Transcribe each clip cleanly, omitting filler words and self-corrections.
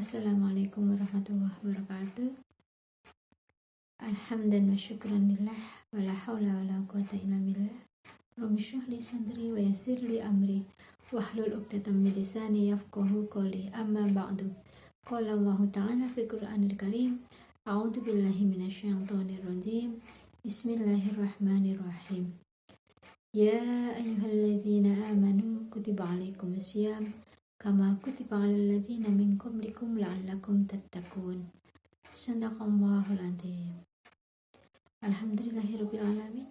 Assalamualaikum warahmatullahi wabarakatuh. Alhamdulillah wa syukranillah wala haula wala quwata illa billah. Rabbi shrah li sadri wa yassir li amri wahlul 'uqdatam min lisani yafqahu qawli. Amma ba'du. Qala Allah ta'ala fi Qur'anil Karim. A'udzu billahi minasyaitonir rajim. Bismillahirrahmanirrahim. Ya ayyuhalladzina amanu kutiba 'alaikumus syiyam kama kutiba 'alal ladzina min qablikum la'allakum tattaqun. Shadaqallahul adzim. Alhamdulillahirabbil alamin.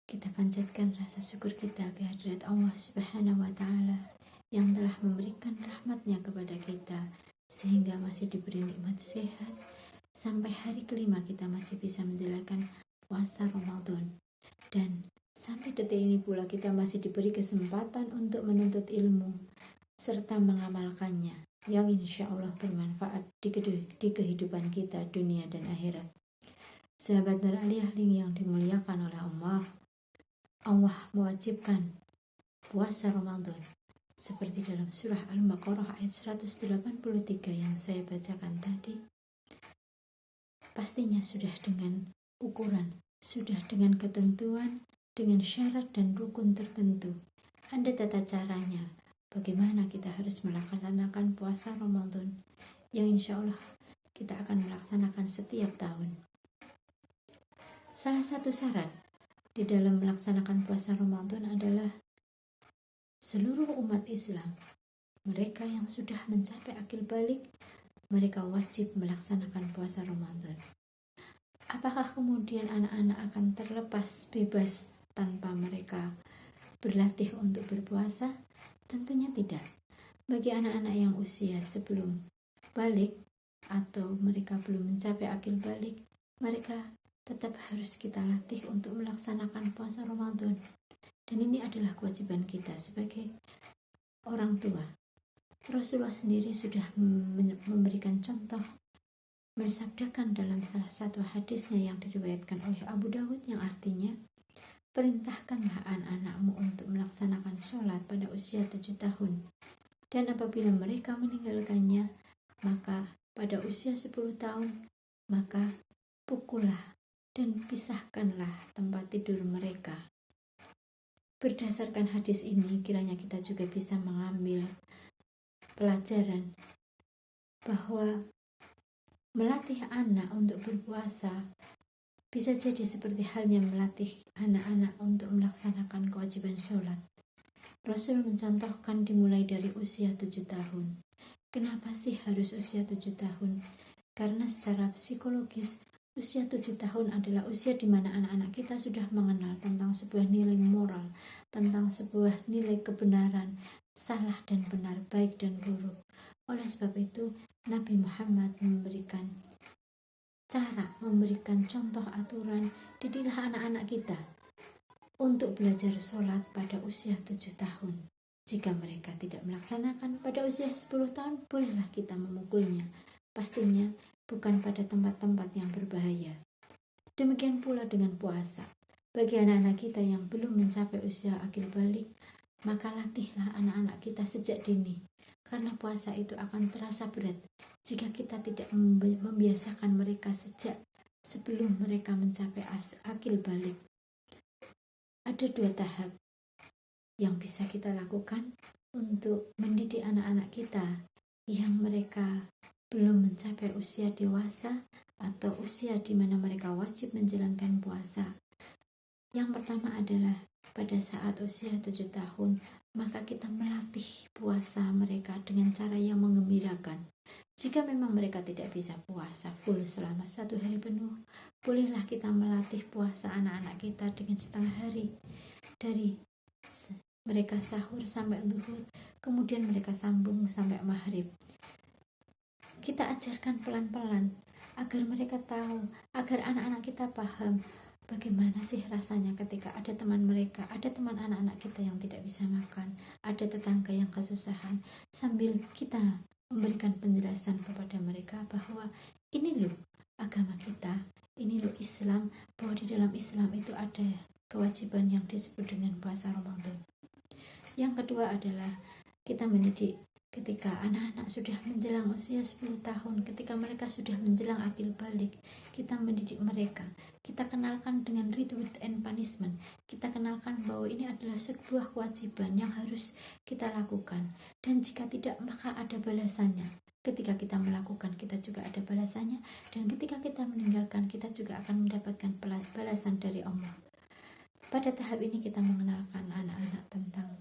Kita panjatkan rasa syukur kita kehadirat Allah Subhanahu wa taala yang telah memberikan rahmatnya kepada kita sehingga masih diberi nikmat sehat sampai hari kelima kita masih bisa menjalankan puasa Ramadan. Dan sampai detik ini pula kita masih diberi kesempatan untuk menuntut ilmu serta mengamalkannya yang insya Allah bermanfaat di kehidupan kita dunia dan akhirat. Sahabat Nur Aliyah yang dimuliakan oleh Allah, Allah mewajibkan puasa Ramadan seperti dalam surah Al-Baqarah ayat 183 yang saya bacakan tadi. Pastinya sudah dengan ukuran, sudah dengan ketentuan, dengan syarat dan rukun tertentu. Ada tata caranya bagaimana kita harus melaksanakan puasa Ramadan yang insya Allah kita akan melaksanakan setiap tahun. Salah satu syarat di dalam melaksanakan puasa Ramadan adalah seluruh umat Islam, mereka yang sudah mencapai akil balik, mereka wajib melaksanakan puasa Ramadan. Apakah kemudian anak-anak akan terlepas bebas tanpa mereka berlatih untuk berpuasa? Tentunya tidak. Bagi anak-anak yang usia sebelum balik atau mereka belum mencapai akil balik, mereka tetap harus kita latih untuk melaksanakan puasa Ramadan. Dan ini adalah kewajiban kita sebagai orang tua. Rasulullah sendiri sudah memberikan contoh, mensabdakan dalam salah satu hadisnya yang diriwayatkan oleh Abu Dawud yang artinya, perintahkanlah anak-anakmu untuk melaksanakan sholat pada usia 7 tahun. Dan apabila mereka meninggalkannya, maka pada usia 10 tahun, maka pukullah dan pisahkanlah tempat tidur mereka. Berdasarkan hadis ini, kiranya kita juga bisa mengambil pelajaran bahwa melatih anak untuk berpuasa bisa jadi seperti halnya melatih anak-anak untuk melaksanakan kewajiban sholat. Rasul mencontohkan dimulai dari usia 7 tahun. Kenapa sih harus usia 7 tahun? Karena secara psikologis, usia 7 tahun adalah usia di mana anak-anak kita sudah mengenal tentang sebuah nilai moral, tentang sebuah nilai kebenaran, salah dan benar, baik dan buruk. Oleh sebab itu, Nabi Muhammad memberikan contoh aturan, didiklah anak-anak kita untuk belajar sholat pada usia 7 tahun. Jika mereka tidak melaksanakan pada usia 10 tahun, bolehlah kita memukulnya. Pastinya bukan pada tempat-tempat yang berbahaya. Demikian pula dengan puasa. Bagi anak-anak kita yang belum mencapai usia akil balik, maka latihlah anak-anak kita sejak dini. Karena puasa itu akan terasa berat jika kita tidak membiasakan mereka sejak sebelum mereka mencapai akil balik. Ada 2 tahap yang bisa kita lakukan untuk mendidik anak-anak kita yang mereka belum mencapai usia dewasa atau usia di mana mereka wajib menjalankan puasa. Yang pertama adalah pada saat usia 7 tahun, maka kita melatih puasa mereka dengan cara yang menggembirakan. Jika memang mereka tidak bisa puasa full selama 1 hari penuh, bolehlah kita melatih puasa anak-anak kita dengan setengah hari. Dari mereka sahur sampai zuhur, kemudian mereka sambung sampai maghrib. Kita ajarkan pelan-pelan agar mereka tahu, agar anak-anak kita paham bagaimana sih rasanya ketika ada teman mereka, ada teman anak-anak kita yang tidak bisa makan, ada tetangga yang kesusahan, sambil kita memberikan penjelasan kepada mereka bahwa ini loh agama kita, ini loh Islam, bahwa di dalam Islam itu ada kewajiban yang disebut dengan puasa Ramadan. Yang kedua adalah kita mendidik ketika anak-anak sudah menjelang usia 10 tahun, ketika mereka sudah menjelang akil balik, kita mendidik mereka, kita kenalkan dengan reward and punishment, kita kenalkan bahwa ini adalah sebuah kewajiban yang harus kita lakukan, dan jika tidak maka ada balasannya. Ketika kita melakukan, kita juga ada balasannya, dan ketika kita meninggalkan, kita juga akan mendapatkan balasan dari Allah. Pada tahap ini kita mengenalkan anak-anak tentang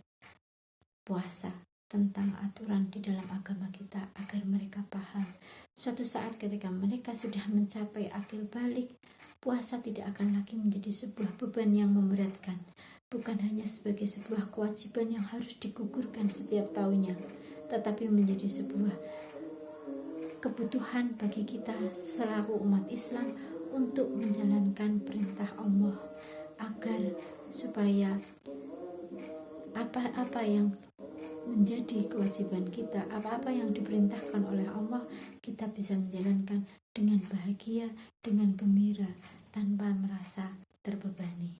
puasa, tentang aturan di dalam agama kita agar mereka paham. Suatu saat ketika mereka sudah mencapai akil balik, puasa tidak akan lagi menjadi sebuah beban yang memberatkan, bukan hanya sebagai sebuah kewajiban yang harus digugurkan setiap tahunnya, tetapi menjadi sebuah kebutuhan bagi kita selaku umat Islam untuk menjalankan perintah Allah, agar supaya apa-apa yang menjadi kewajiban kita, apa-apa yang diperintahkan oleh Allah, kita bisa menjalankan dengan bahagia, dengan gembira, tanpa merasa terbebani.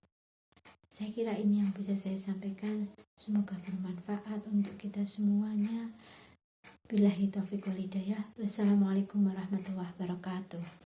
Saya kira ini yang bisa saya sampaikan. Semoga bermanfaat untuk kita semuanya. Billahi taufiq wal hidayah. Wassalamualaikum warahmatullahi wabarakatuh.